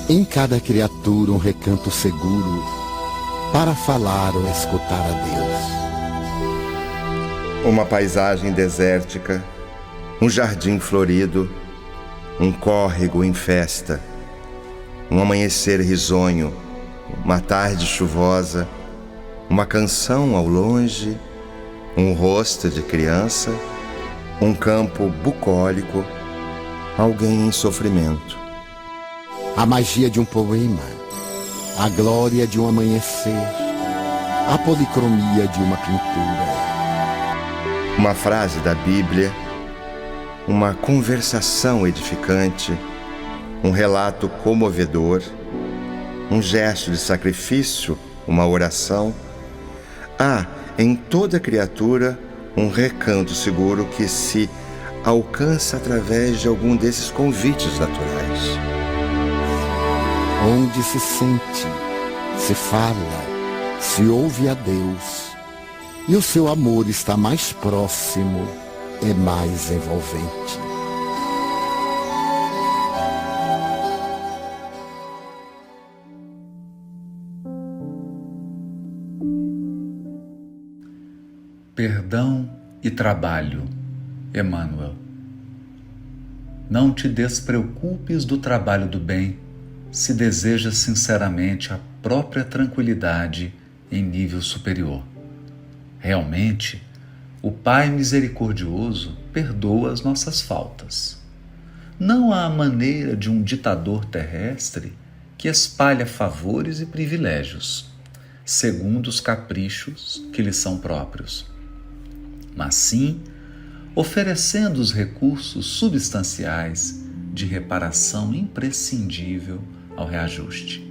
Em cada criatura um recanto seguro para falar ou escutar a Deus. Uma paisagem desértica, um jardim florido, um córrego em festa, um amanhecer risonho, uma tarde chuvosa, uma canção ao longe, um rosto de criança, um campo bucólico, alguém em sofrimento. A magia de um poema, a glória de um amanhecer, a policromia de uma pintura. Uma frase da Bíblia, uma conversação edificante, um relato comovedor, um gesto de sacrifício, uma oração. Há em toda criatura um recanto seguro que se alcança através de algum desses convites naturais. Onde se sente, se fala, se ouve a Deus, e o seu amor está mais próximo e mais envolvente. Perdão e trabalho, Emmanuel. Não te despreocupes do trabalho do bem, se desejas sinceramente a própria tranquilidade em nível superior. Realmente, o Pai misericordioso perdoa as nossas faltas. Não à maneira de um ditador terrestre que espalha favores e privilégios, segundo os caprichos que lhe são próprios, mas sim oferecendo os recursos substanciais de reparação imprescindível ao reajuste.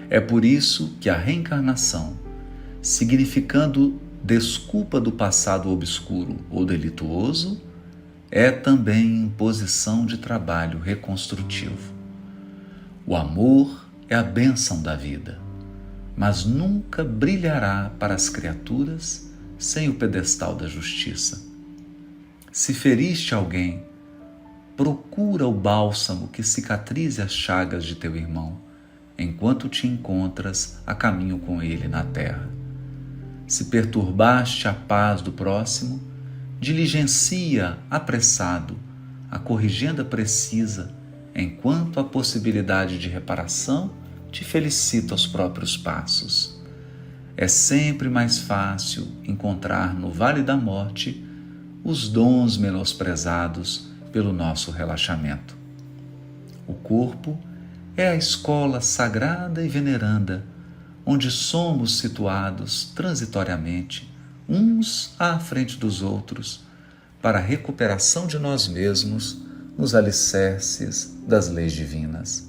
É por isso que a reencarnação, significando desculpa do passado obscuro ou delituoso, é também imposição de trabalho reconstrutivo. O amor é a bênção da vida, mas nunca brilhará para as criaturas sem o pedestal da justiça. Se feriste alguém, procura o bálsamo que cicatrize as chagas de teu irmão, enquanto te encontras a caminho com ele na terra. Se perturbaste a paz do próximo, diligencia apressado a corrigenda precisa, enquanto a possibilidade de reparação te felicita aos próprios passos. É sempre mais fácil encontrar no vale da morte os dons menosprezados pelo nosso relaxamento. O corpo é a escola sagrada e veneranda, onde somos situados transitoriamente, uns à frente dos outros, para a recuperação de nós mesmos nos alicerces das leis divinas.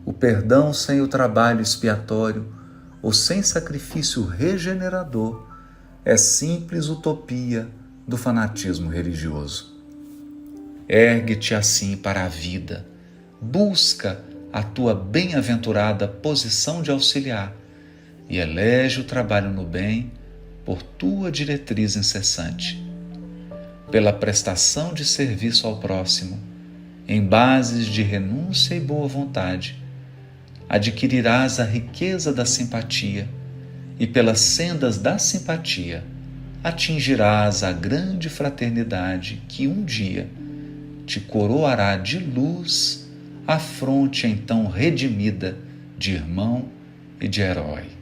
O perdão sem o trabalho expiatório ou sem sacrifício regenerador é simples utopia do fanatismo religioso. Ergue-te assim para a vida, busca a tua bem-aventurada posição de auxiliar e elege o trabalho no bem por tua diretriz incessante. Pela prestação de serviço ao próximo, em bases de renúncia e boa vontade, adquirirás a riqueza da simpatia e pelas sendas da simpatia atingirás a grande fraternidade que um dia te coroará de luz a fronte então redimida de irmão e de herói.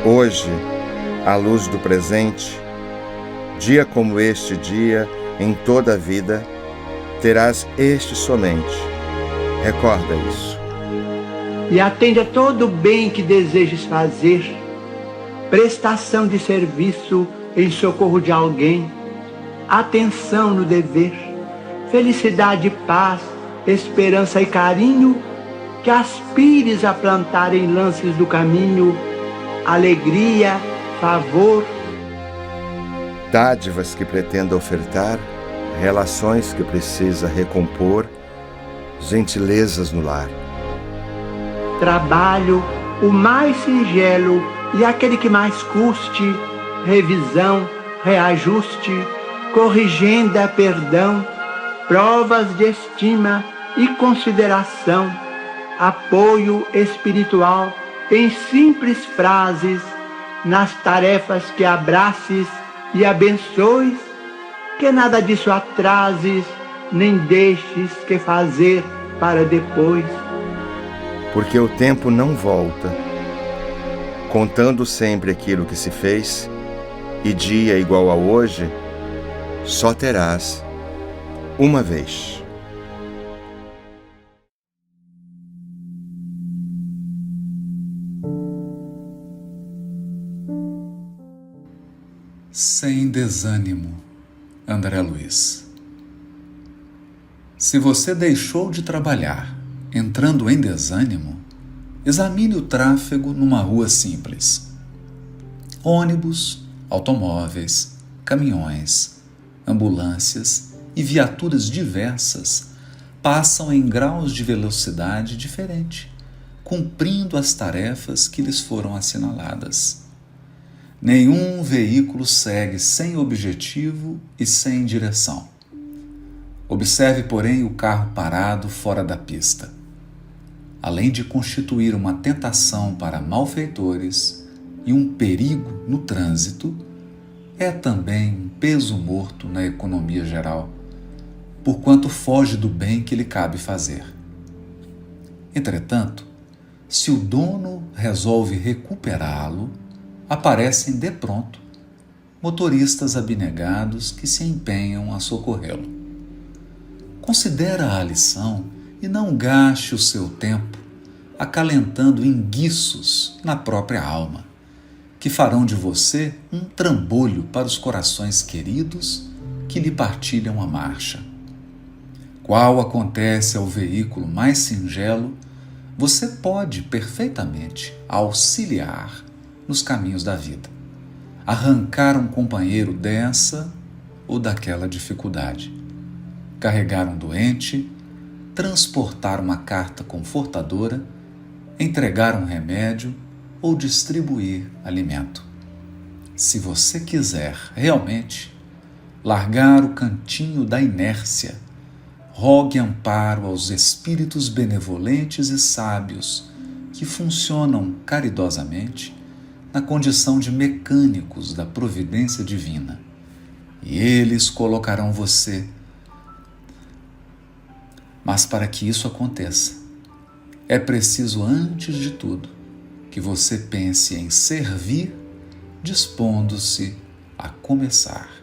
Hoje, à luz do presente, dia como este dia, em toda a vida, terás este somente. Recorda isso. E atende a todo o bem que desejes fazer, prestação de serviço em socorro de alguém, atenção no dever, felicidade, paz, esperança e carinho, que aspires a plantar em lances do caminho, alegria, favor, Dádivas que pretenda ofertar, relações que precisa recompor, gentilezas no lar. trabalho, o mais singelo e aquele que mais custe, revisão, reajuste, corrigenda, perdão, provas de estima e consideração, apoio espiritual em simples frases, nas tarefas que abraces e abençoes, que nada disso atrases, nem deixes que fazer para depois. Porque o tempo não volta, contando sempre aquilo que se fez, e dia igual a hoje, só terás uma vez. Sem desânimo, André Luiz. Se você deixou de trabalhar entrando em desânimo, examine o tráfego numa rua simples. Ônibus, automóveis, caminhões, ambulâncias e viaturas diversas passam em graus de velocidade diferente, cumprindo as tarefas que lhes foram assinaladas. Nenhum veículo segue sem objetivo e sem direção. Observe, porém, o carro parado fora da pista. Além de constituir uma tentação para malfeitores e um perigo no trânsito, é também um peso morto na economia geral, porquanto foge do bem que lhe cabe fazer. Entretanto, se o dono resolve recuperá-lo, aparecem de pronto motoristas abnegados que se empenham a socorrê-lo. Considera a lição e não gaste o seu tempo acalentando enguiços na própria alma, que farão de você um trambolho para os corações queridos que lhe partilham a marcha. Qual acontece ao veículo mais singelo, você pode perfeitamente auxiliar nos caminhos da vida, arrancar um companheiro dessa ou daquela dificuldade, carregar um doente, transportar uma carta confortadora, entregar um remédio ou distribuir alimento. Se você quiser realmente largar o cantinho da inércia, rogue amparo aos espíritos benevolentes e sábios que funcionam caridosamente na condição de mecânicos da providência divina, e eles colocarão você. Mas para que isso aconteça, é preciso, antes de tudo, que você pense em servir, dispondo-se a começar.